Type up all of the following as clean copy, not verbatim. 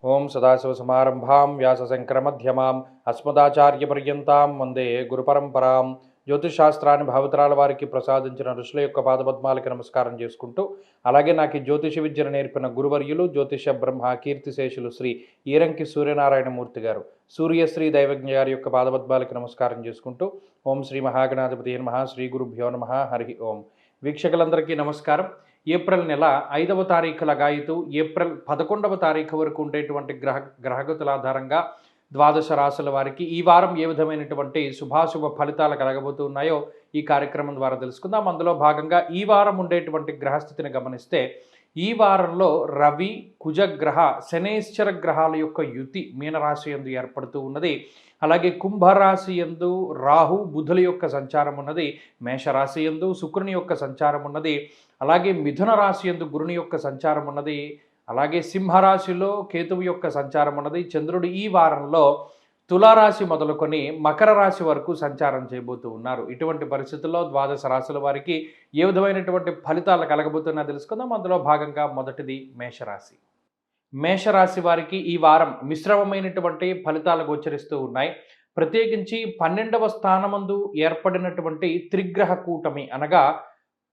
ఓం సదాశివసమారంభాం వ్యాసశంకరమధ్యమాం అస్మదాచార్యపర్యంతాం వందే గురుపరంపరాం. జ్యోతిషశాస్త్రాన్ని భావితరాల వారికి ప్రసాదించిన ఋషుల యొక్క పాదపద్మాలకి నమస్కారం చేసుకుంటూ, అలాగే నాకు ఈ జ్యోతిష విద్యను నేర్పిన గురువర్యులు జ్యోతిష బ్రహ్మ కీర్తిశేషులు శ్రీ ఈరంకి సూర్యనారాయణమూర్తి గారు, సూర్యశ్రీ దైవజ్ఞ గారి యొక్క పాదపద్మాలకి నమస్కారం చేసుకుంటూ, ఓం శ్రీ మహాగణాధిపతి నమః, శ్రీ గురుభ్యో నమః, హరి ఓం. వీక్షకులందరికీ నమస్కారం. ఏప్రిల్ నెల 5వ తారీఖు లగాయితూ ఏప్రిల్ 11వ తారీఖు వరకు ఉండేటువంటి గ్రహగతుల ఆధారంగా ద్వాదశ రాశుల వారికి ఈ వారం ఏ విధమైనటువంటి శుభాశుభ ఫలితాలు కలగబోతున్నాయో ఈ కార్యక్రమం ద్వారా తెలుసుకుందాం. అందులో భాగంగా ఈ వారం ఉండేటువంటి గ్రహస్థితిని గమనిస్తే, ఈ వారంలో రవి, కుజగ్రహ, శనేశ్వర గ్రహాల యొక్క యుతి మీనరాశి యందు ఏర్పడుతూ ఉన్నది. అలాగే కుంభరాశి యందు రాహు, బుధుల యొక్క సంచారం ఉన్నది. మేషరాశి యందు శుక్రుని యొక్క సంచారం ఉన్నది. అలాగే మిథున రాశి యందు గురుని యొక్క సంచారం ఉన్నది. అలాగే సింహరాశిలో కేతువు యొక్క సంచారం ఉన్నది. చంద్రుడు ఈ వారంలో తులారాశి మొదలుకొని మకర రాశి వరకు సంచారం చేయబోతూ ఉన్నారు. ఇటువంటి పరిస్థితుల్లో ద్వాదశ రాశుల వారికి ఏ విధమైనటువంటి ఫలితాలు కలగబోతున్నా తెలుసుకుందాం. అందులో భాగంగా మొదటిది మేషరాశి. మేషరాశి వారికి ఈ వారం మిశ్రమమైనటువంటి ఫలితాలు గోచరిస్తూ ఉన్నాయి. ప్రత్యేకించి 12వ స్థానమందు ఏర్పడినటువంటి త్రిగ్రహ కూటమి అనగా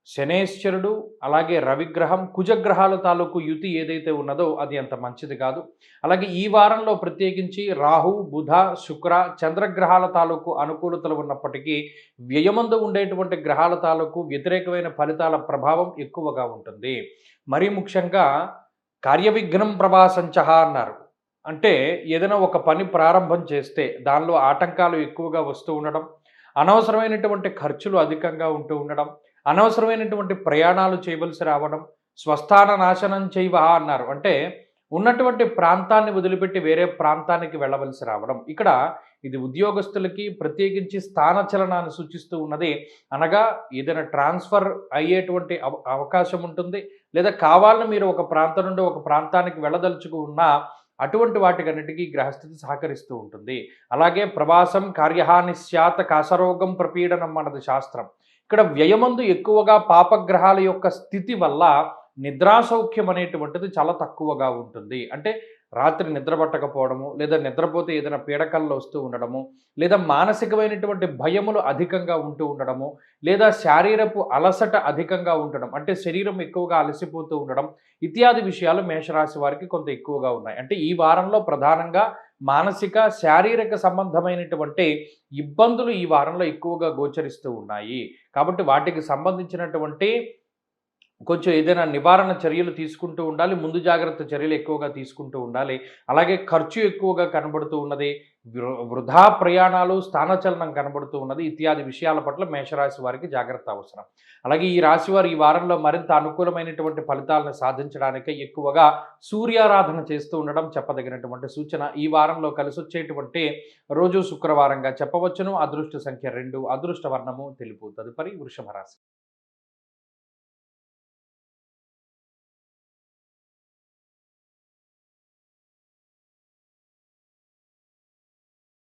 శనేశ్వరుడు, అలాగే రవిగ్రహం, కుజగ్రహాల తాలూకు యుతి ఏదైతే ఉన్నదో అది అంత మంచిది కాదు. అలాగే ఈ వారంలో ప్రత్యేకించి రాహు, బుధ, శుక్ర, చంద్రగ్రహాల తాలూకు అనుకూలతలు ఉన్నప్పటికీ వ్యయమందు ఉండేటువంటి గ్రహాల తాలూకు వ్యతిరేకమైన ఫలితాల ప్రభావం ఎక్కువగా ఉంటుంది. మరీ ముఖ్యంగా కార్యవిఘ్నం ప్రభాసంచహ అన్నారు. అంటే ఏదైనా ఒక పని ప్రారంభం చేస్తే దానిలో ఆటంకాలు ఎక్కువగా వస్తూ ఉండడం, అనవసరమైనటువంటి ఖర్చులు అధికంగా ఉంటూ ఉండడం, అనవసరమైనటువంటి ప్రయాణాలు చేయవలసి రావడం, స్వస్థాన నాశనం చేయవ అన్నారు. అంటే ఉన్నటువంటి ప్రాంతాన్ని వదిలిపెట్టి వేరే ప్రాంతానికి వెళ్ళవలసి రావడం. ఇక్కడ ఇది ఉద్యోగస్తులకి ప్రత్యేకించి స్థానచలనాన్ని సూచిస్తూ ఉన్నది. అనగా ఏదైనా ట్రాన్స్ఫర్ అయ్యేటువంటి అవకాశం ఉంటుంది, లేదా కావాలని మీరు ఒక ప్రాంతం నుండి ఒక ప్రాంతానికి వెళ్ళదలుచుకు ఉన్నా అటువంటి వాటికన్నిటికీ గ్రహస్థితి సహకరిస్తూ ఉంటుంది. అలాగే ప్రవాసం కార్యహాని స్యాత్ కాసరోగం ప్రపీడనం అన్నది శాస్త్రం. ఇక్కడ వ్యయమందు ఎక్కువగా పాపగ్రహాల యొక్క స్థితి వల్ల నిద్రాసౌఖ్యం అనేటువంటిది చాలా తక్కువగా ఉంటుంది. అంటే రాత్రి నిద్ర పట్టకపోవడము, లేదా నిద్రపోతే ఏదైనా పీడకల్లో వస్తూ ఉండడము, లేదా మానసికమైనటువంటి భయములు అధికంగా ఉంటూ ఉండడము, లేదా శారీరపు అలసట అధికంగా ఉండడం, అంటే శరీరం ఎక్కువగా అలసిపోతూ ఉండడం ఇత్యాది విషయాలు మేషరాశి వారికి కొంత ఎక్కువగా ఉన్నాయి. అంటే ఈ వారంలో ప్రధానంగా మానసిక, శారీరక సంబంధమైనటువంటి ఇబ్బందులు ఈ వారంలో ఎక్కువగా గోచరిస్తూ ఉన్నాయి. కాబట్టి వాటికి సంబంధించినటువంటి కొంచెం ఏదైనా నివారణ చర్యలు తీసుకుంటూ ఉండాలి. ముందు జాగ్రత్త చర్యలు ఎక్కువగా తీసుకుంటూ ఉండాలి. అలాగే ఖర్చు ఎక్కువగా కనబడుతూ ఉన్నది. వృధా ప్రయాణాలు, స్థానచలనం కనబడుతూ ఉన్నది. ఇత్యాది విషయాల పట్ల మేషరాశి వారికి జాగ్రత్త అవసరం. అలాగే ఈ రాశి వారు ఈ వారంలో మరింత అనుకూలమైనటువంటి ఫలితాలను సాధించడానికి ఎక్కువగా సూర్యారాధన చేస్తూ ఉండడం చెప్పదగినటువంటి సూచన. ఈ వారంలో కలిసి వచ్చేటువంటి రోజు శుక్రవారంగా చెప్పవచ్చును. అదృష్ట సంఖ్య 2, అదృష్ట వర్ణము తెలుపు. తదుపరి వృషభ రాశి.